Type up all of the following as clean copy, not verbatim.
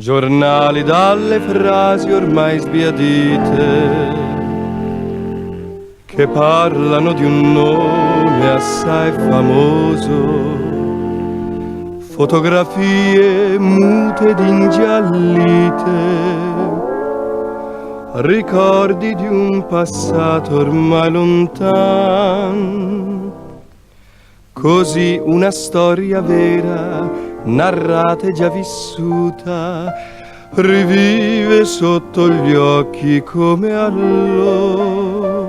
giornali dalle frasi ormai sbiadite che parlano di un nome assai famoso, fotografie mute ed ingiallite, ricordi di un passato ormai lontan. Così una storia vera, narrata e già vissuta, rivive sotto gli occhi come allora.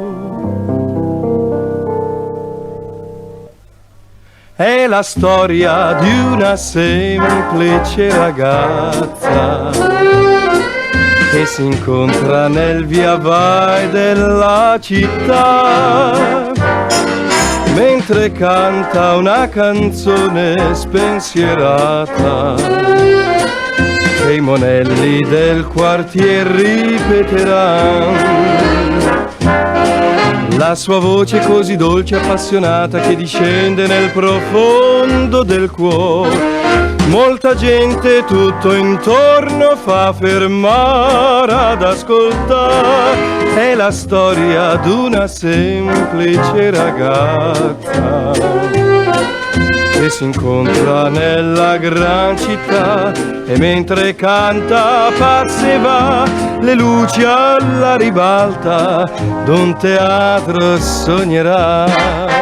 È la storia di una semplice ragazza che si incontra nel via vai della città, mentre canta una canzone spensierata che i monelli del quartier ripeteranno. La sua voce così dolce e appassionata che discende nel profondo del cuore. Molta gente tutto intorno fa fermare ad ascoltare. È la storia d'una semplice ragazza che si incontra nella gran città e mentre canta passa e va, le luci alla ribalta d'un teatro sognerà.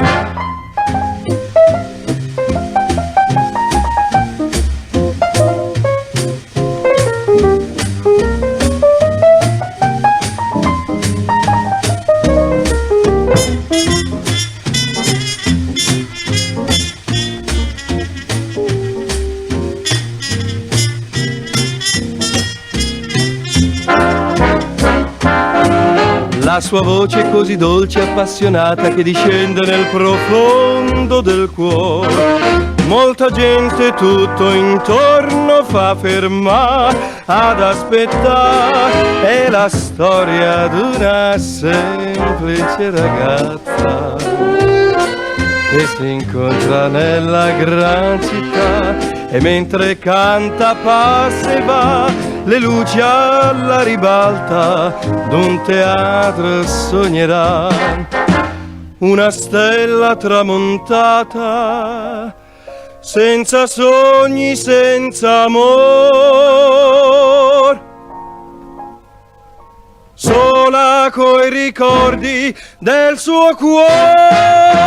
La sua voce è così dolce e appassionata che discende nel profondo del cuore. Molta gente tutto intorno fa fermare ad aspettare. È la storia d'una semplice ragazza che si incontra nella gran città e mentre canta passa e va, le luci alla ribalta d'un teatro sognerà. Una stella tramontata, senza sogni, senza amor, sola coi ricordi del suo cuore.